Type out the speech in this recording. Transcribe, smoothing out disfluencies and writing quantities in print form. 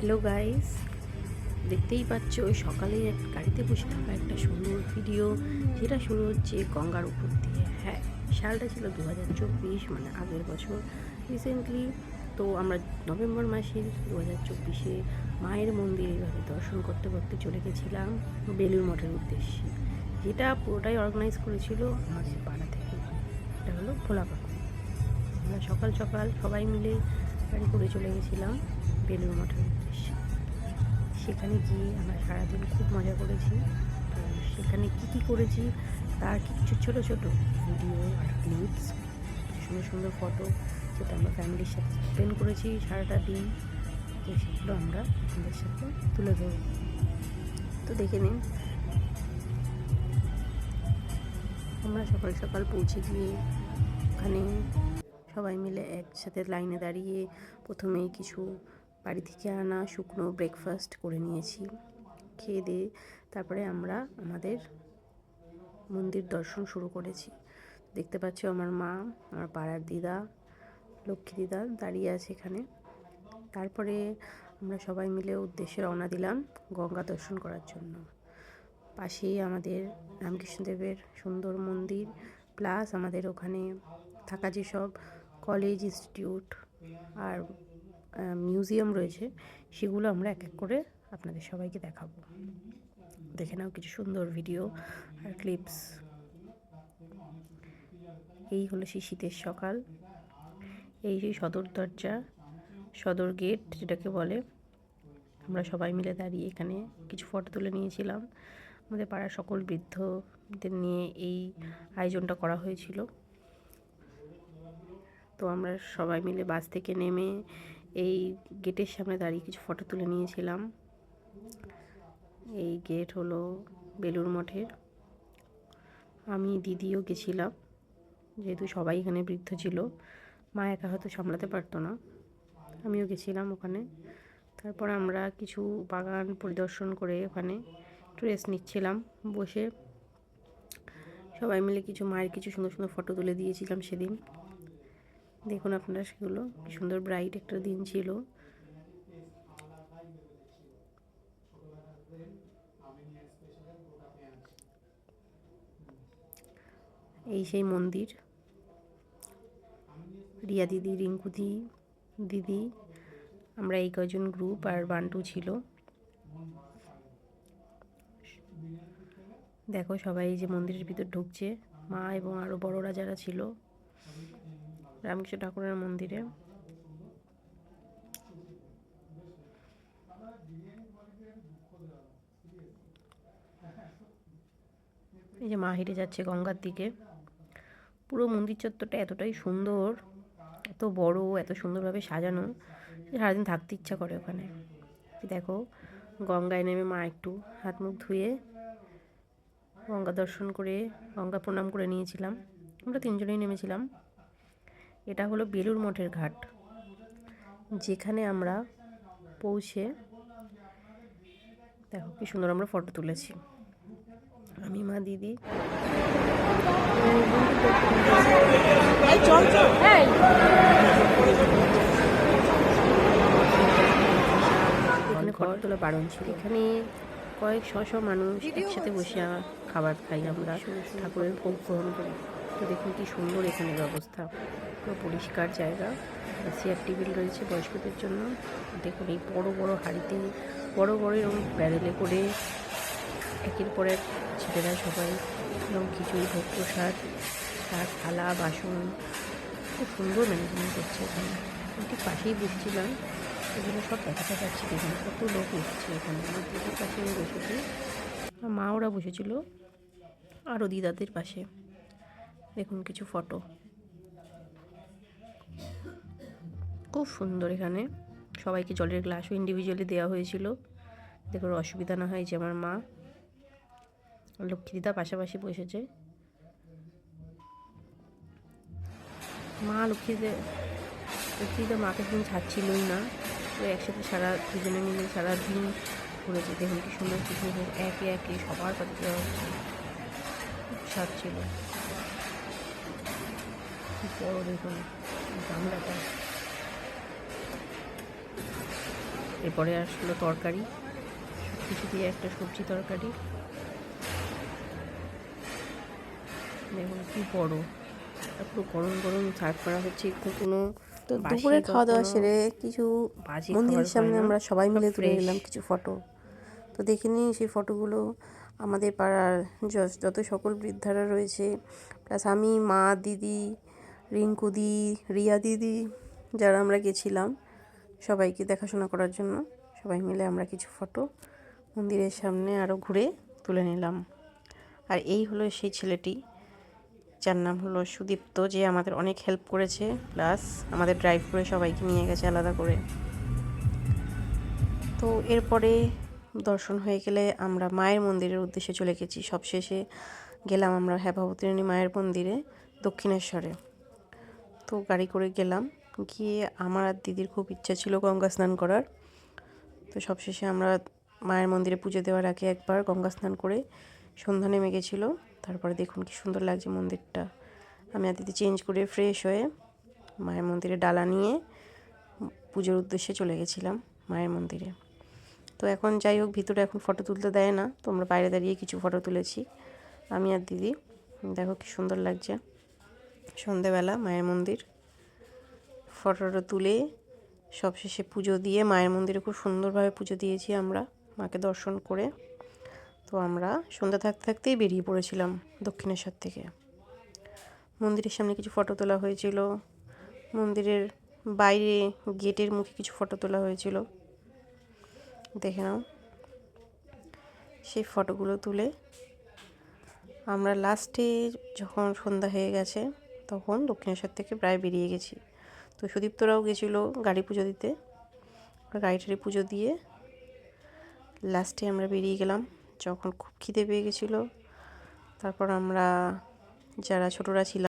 Hello guys, দেখতেই পাচ্ছ ওই সকালেই এক গাড়িতে বসে থাকা একটা সুন্দর ভিডিও, যেটা শুরু হচ্ছে গঙ্গার উপর দিয়ে। হ্যাঁ, সালটা ছিল 2024, মানে আগের বছর রিসেন্টলি। তো আমরা নভেম্বর মাসের 2024-এ মায়ের মন্দির এইভাবে দর্শন করতে করতে চলে গেছিলাম বেলুড় মঠের উদ্দেশ্যে, যেটা পুরোটাই অর্গানাইজ করেছিল আমাদের পাড়া থেকে। এটা হলো ভোলা কাকু। আমরা সকাল সকাল সবাই মিলে গাড়ি করে চলে গেছিলাম বেলুড় মঠের উদ্দেশ্যে। সেখানে গিয়ে আমরা সারাদিন খুব মজা করেছি। তো সেখানে কী করেছি তার কিছু ছোটো ছোটো ভিডিও আর ক্লিপস, সুন্দর সুন্দর ফটো, যেটা আমরা ফ্যামিলির সাথে স্পেন্ড করেছি সারাটা দিন। তো সেগুলো আমরা আমাদের সাথে তুলে ধরব। তো দেখে নিন। আমরা সকাল সকাল পৌঁছে গিয়ে ওখানে সবাই মিলে একসাথে লাইনে দাঁড়িয়ে প্রথমেই কিছু বাড়ি থেকে আনা শুকনো ব্রেকফাস্ট করে নিয়েছি। খেয়ে দিয়ে তারপরে আমরা আমাদের মন্দির দর্শন শুরু করেছি। দেখতে পাচ্ছ আমার মা, আমার পাড়ার দিদা, লক্ষ্মী দিদা দাঁড়িয়ে আছে এখানে। তারপরে আমরা সবাই মিলে উদ্দেশ্যে রওনা দিলাম গঙ্গা দর্শন করার জন্য। পাশেই আমাদের রামকৃষ্ণদেবের সুন্দর মন্দির, প্লাস আমাদের ওখানে থাকা যেসব কলেজ, ইনস্টিটিউট আর মিউজিয়াম রয়েছে, সেগুলো আমরা এক এক করে আপনাদের সবাইকে দেখাবো। দেখে নাও কিছু সুন্দর ভিডিও আর ক্লিপস। এই হলো সেই শীতের সকাল। এই সেই সদর দরজা, সদর গেট যেটাকে বলে। আমরা সবাই মিলে দাঁড়িয়ে এখানে কিছু ফটো তুলে নিয়েছিলাম। আমাদের পাড়ার সকল বৃদ্ধদের নিয়ে এই আয়োজনটা করা হয়েছিল। তো আমরা সবাই মিলে বাস থেকে নেমে এই গেটের সামনে দাঁড়িয়ে কিছু ফটো তুলে নিয়েছিলাম। এই গেট হলো বেলুড় মঠের। আমি দিদিও গেছিলাম, যেহেতু সবাই এখানে বৃদ্ধ ছিল, মা একা হয়তো সামলাতে পারতো না, আমিও গেছিলাম ওখানে। তারপর আমরা কিছু বাগান পরিদর্শন করে ওখানে একটু রেস্ট নিচ্ছিলাম বসে। সবাই মিলে কিছু মায়ের কিছু সুন্দর সুন্দর ফটো তুলে দিয়েছিলাম সেদিন। দেখুন আপনারা সেগুলো, কি সুন্দর ব্রাইট একটা দিন ছিল। এই সেই মন্দির। রিয়া দিদি, রিঙ্কু দিদি, আমরা এই কয়জন গ্রুপ, আর বান্টু ছিল। দেখো সবাই যে মন্দিরের ভিতর ঢুকছে, মা এবং আরও বড়রা যারা ছিল রামকৃষ্ণ ঠাকুরের মন্দিরে। এই যে মা হেঁটে যাচ্ছে গঙ্গার দিকে। পুরো মন্দির চত্বরটা এতটাই সুন্দর, এত বড়, এত সুন্দরভাবে সাজানো, সারাদিন থাকতে ইচ্ছা করে ওখানে। দেখো গঙ্গায় নেমে মা একটু হাত মুখ ধুয়ে গঙ্গা দর্শন করে গঙ্গা প্রণাম করে নিয়েছিলাম। আমরা তিনজনেই নেমেছিলাম। এটা হলো বেলুড় মঠের ঘাট, যেখানে আমরা পৌঁছে দেখো কি সুন্দর আমরা ফটো তুলেছি, আমি, মা, দিদি। এখানে ফটো তোলা বারণ ছিল। এখানে কয়েক শশ মানুষ একসাথে বসে খাবার খাই আমরা, ঠাকুরের ভোগ গ্রহণ করি। তো দেখুন কি সুন্দর এখানে ব্যবস্থা, পুরো পরিষ্কার জায়গা। চেয়ার টেবিল রয়েছে বয়স্কদের জন্য। দেখুন এই বড় বড় হাঁড়িতে বড় বড় এরকম প্যারেলে করে একের পর এক ছেলেরা সবাই এবং খিচুড়ি, ভোগ প্রসাদ, তার থালা বাসন, খুব সুন্দর ম্যানেজমেন্ট করছে এখানে। ঠিক পাশেই বসছিলাম, এগুলো সব দেখাতে পাচ্ছি। দেখুন কত লোক এসেছে এখানে। আমার দিদির পাশে আমি বসেছি, আমার মা ওরা বসেছিল আরও দিদাদের পাশে। দেখুন কিছু ফটো, খুব সুন্দর। এখানে সবাইকে জলের গ্লাসও ইন্ডিভিজুয়ালি দেওয়া হয়েছিল, দেখুন অসুবিধা না হয়। যে আমার মা লক্ষ্মী দিদা পাশাপাশি বসেছে। মা লক্ষ্মী দিদা মাকে দিন ছাড়ছিলই না, তো একসাথে দুজনে মিলে সারাদিন ঘুরেছে। দেখুন কি সুন্দর কিছু একে একে সবার কাছে দেওয়া হচ্ছে, স্বাদ ছিল। বড় দেখুন গামলাটা। এরপরে আসলো তরকারি, সব কিছু দিয়ে একটা সবজি তরকারি। দেখুন কি বড়, পুরো গরম গরম সার্ভ করা হচ্ছে। কোনো তো বাসি দুপুরে বা খাওয়া দাওয়া কোনো সেরে কিছু বাজে খাবার মন্দিরের হয় সামনে না, আমরা সবাই সব মিলে তুলে ফ্রেশ। নিলাম কিছু ফটো। তো দেখে নিই সেই ফটোগুলো। আমাদের পাড়ার যত সকল বৃদ্ধারা রয়েছে, প্লাস আমি, মা, দিদি, রিঙ্কু দি, রিয়া দিদি, যারা আমরা গেছিলাম সবাইকে দেখাশোনা করার জন্য, সবাই মিলে আমরা কিছু ফটো মন্দিরের সামনে আরও ঘুরে তুলে নিলাম। আর এই হলো সেই ছেলেটি, যার নাম হলো সুদীপ্ত, যে আমাদের অনেক হেল্প করেছে, প্লাস আমাদের ড্রাইভ করে সবাইকে নিয়ে গেছে আলাদা করে। তো এরপরে দর্শন হয়ে গেলে আমরা মায়ের মন্দিরের উদ্দেশ্যে চলে গেছি। সবশেষে গেলাম আমরা ভবতারিণী মায়ের মন্দিরে দক্ষিণেশ্বরে। তো গাড়ি করে গেলাম, গিয়ে আমার আর দিদির খুব ইচ্ছা ছিল গঙ্গা স্নান করার। তো সবশেষে আমরা মায়ের মন্দিরে পুজো দেওয়ার আগে একবার গঙ্গা স্নান করে সন্ধ্যা নেমে গেছিলো। তারপরে দেখুন কি সুন্দর লাগছে মন্দিরটা। আমি আর দিদি চেঞ্জ করে ফ্রেশ হয়ে মায়ের মন্দিরে ডালা নিয়ে পুজোর উদ্দেশ্যে চলে গেছিলাম মায়ের মন্দিরে। তো এখন যাই হোক, ভিতরে এখন ফটো তুলতে দেয় না, তো আমরা বাইরে দাঁড়িয়ে কিছু ফটো তুলেছি আমি আর দিদি। দেখো কি সুন্দর লাগছে সন্ধেবেলা মায়ের মন্দির। ফটোটা তুলে সবশেষে পুজো দিয়ে মায়ের মন্দিরে খুব সুন্দরভাবে পুজো দিয়েছি আমরা, মাকে দর্শন করে। তো আমরা সন্ধ্যা থাকতে থাকতেই বেরিয়ে পড়েছিলাম দক্ষিণেশ্বর থেকে। মন্দিরের সামনে কিছু ফটো তোলা হয়েছিল, মন্দিরের বাইরে গেটের মুখে কিছু ফটো তোলা হয়েছিল, দেখে নাও। সেই ফটোগুলো তুলে আমরা লাস্টে যখন সন্ধ্যা হয়ে গেছে তখন দক্ষিণেশ্বর থেকে প্রায় বেরিয়ে গেছি। তো সুদীপ্তরাও গেছিলো গাড়ি পুজো দিতে, গাড়ি টাড়ি পুজো দিয়ে লাস্টে আমরা বেরিয়ে গেলাম যখন খুব খিদে পেয়ে গেছিলো। তারপর আমরা যারা ছোটরা ছিলাম